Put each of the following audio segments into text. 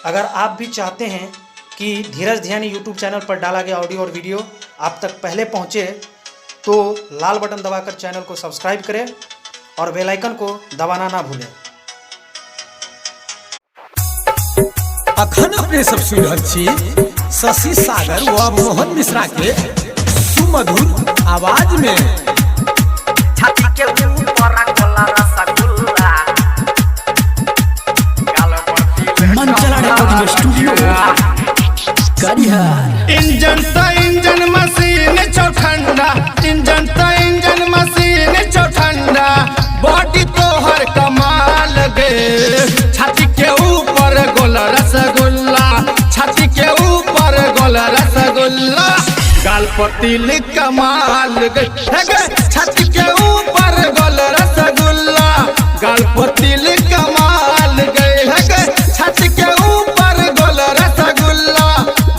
अगर आप भी चाहते हैं कि धीरज धियानी यूट्यूब चैनल पर डाला गया ऑडियो और वीडियो आप तक पहले पहुंचे, तो लाल बटन दबाकर चैनल को सब्सक्राइब करें और बेल आइकन को दबाना ना भूलें। अखन अपने सब सुन रहल छी शशि सागर व मोहन मिश्रा के सुमधुर आवाज में। छाती के ऊपर कोला रसगुल्ला मंचला रिकॉर्डिंग स्टूडियो करिहार। इंजन तो इंजन मशीन छो ठंडा, इंजन तो इंजन मशीन छो ठंडा, बॉडी तो हर कमाल गे। छाती के ऊपर गोला रसगुल्ला, छाती के ऊपर गोला रसगुल्ला, गाल पर तिल कमाल गे। छाती के ऊपर गोला रसगुल्ला, गाल पर तिल कमाल गे। छाती के ऊपर गोला रसगुल्ला,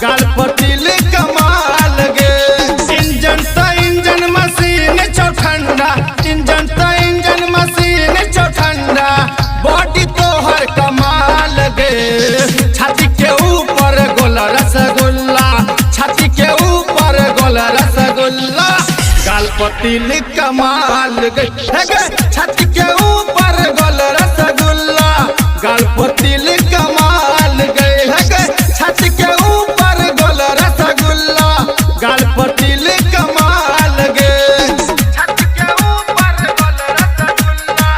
गाल पर तिल कमाल गे। इंजन तो इंजन मशीन छो ठंडा, इंजन तो इंजन मशीन छो ठंडा, बॉडी तो हर कमाल गे। छाती के ऊपर गोला रसगुल्ला, छाती के ऊपर गोला रसगुल्ला, गाल पर तिल कमाल गे। छाती के ऊपर गोला रसगुल्ला, गाल पर तिल कमाल गे। छाती के ऊपर गोला रसगुल्ला, गाल पर तिल कमाल गे। छाती के ऊपर गोला रसगुल्ला,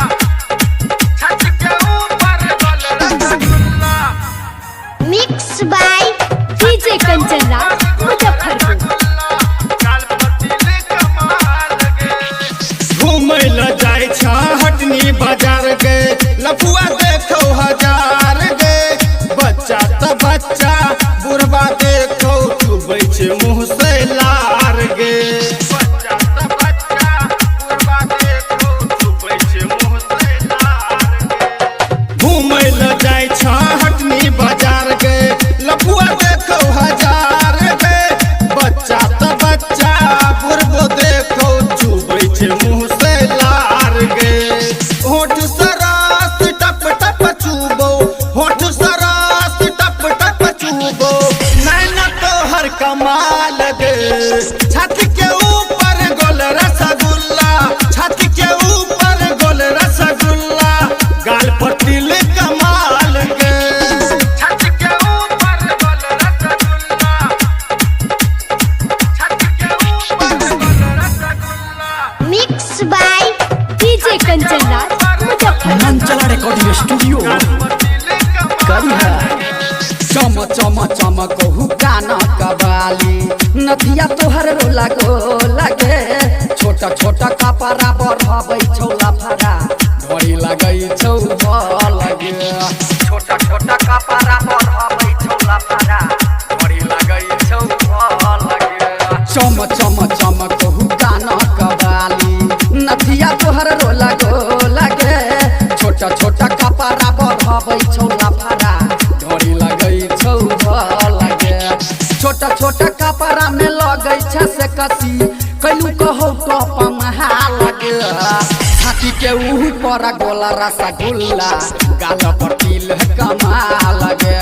छाती के ऊपर गोला rasgulla, mix by DJ Kanchan Raj Muzaffarpur. गाल पर तिल कमाल गे। घूमै ल जाय छ हटनी बाजार गे, लफुआ देखो हजार गे। बच्चा त बच्चा बुढ़बा देखो चुबै छे मुँह से लार गे। बच्चा त बच्चा बुढ़बा देखो चुबै छे मुँह से लार गे। घूमै ल जाय छ हटनी बाजार गे, लफुआ देखो हजार गे। बच्चा त बच्चा बुढ़बो देखो चुबै छे मुँह से लार गे। होठ सरास टप टप चुबो, होठ सरास टप टप चुबो, नैना तो हर कमाल गे। छाती के ऊपर गोल रसगुल्ला, छाती के ऊपर गोल रसगुल्ला, गाल पर तिल कमाल गे। छाती के ऊपर गोल रसगुल्ला, छाती के ऊपर गोल rasgulla, mix by DJ Kanchan Raj Muzaffarpur. Manchala recording studio Karihar. चम चम चम कहू काना कबाली, नथिया तोहर रोला गोला गे। छोटा छोटा कपड़ा बढ़ाबै छौला फरा, घड़ी लगै छौ भल गे। छोटा छोटा कपड़ा बढ़ाबै छौला फरा, घड़ी लगै छौ भल गे। चम चम चम कहू काना कबाली, नथिया तोहर रोला गोला गे। छोटा छोटा कपड़ा बढ़ाबै छौला फरा, घड़ी लगै छौ भल गे। छोटा छोटा कपड़ा में लगै छ से कसी, कैलू कहौ टप महाल गे। छाती के ऊपर गोला रसगुल्ला, गाल पर तिल कमाल गे।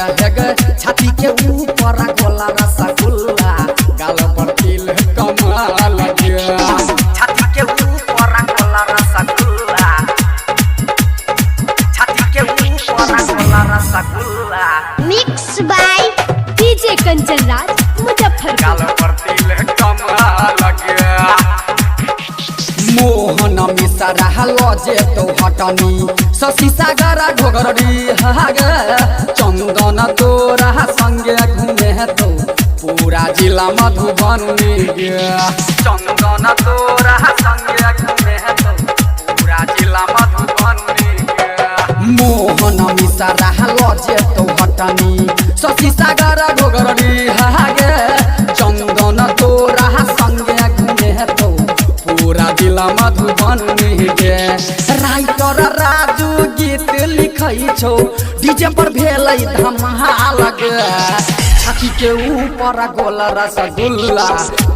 छाती के ऊपर गोला रसगुल्ला, गाल पर तिल कमाल गे। छाती के ऊपर गोला रसगुल्ला, छाती के ऊपर गोला rasgulla, mix by DJ Kanchan Raj Muzaffarpur. गाल पर तिल कमाल गे। मोहन मिश्रा लजे तो हटनी, शशि सागर घोगरडी हागे। चंदन तोरा संगे घूमे तो पूरा जिला मधुबनी गे। चंदन तोरा संगे घूमे तो पूरा जिला मधुबनी गे। मोहन मिश्रा लजे तो हटनी, शशि सागर घोगरडी हागे। चंदन तोरा संगे घूमे तो पूरा जिला मधुबनी गे। राइटर राजू गीत लिखै छौ, डीजे पर भेलै धमाल गे। छाती के ऊपर गोला रसगुल्ला,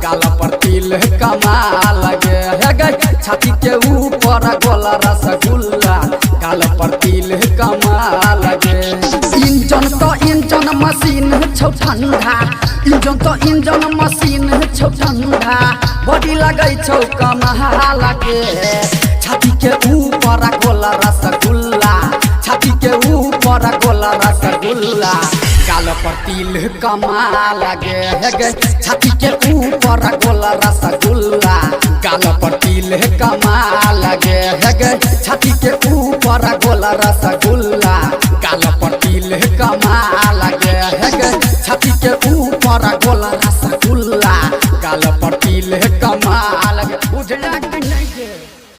गाल पर तिल कमाल गे। छाती के ऊपर गोला रसगुल्ला, गाल पर तिल कमाल गे। इंजन तो इंजन मशीन छौ ठंडा इंजन तो इंजन मशीन छौ ठंडा बॉडी लगै छौ कमाल के छाती के ऊपर गोला रसगुल्ला छाती के ऊपर गोला रसगुल्ला गाल पर तिल कमाल गे छाती के ऊपर गोला रसगुल्ला गाल पर तिल कमाल गे छाती के ऊपर गोला रसगुल्ला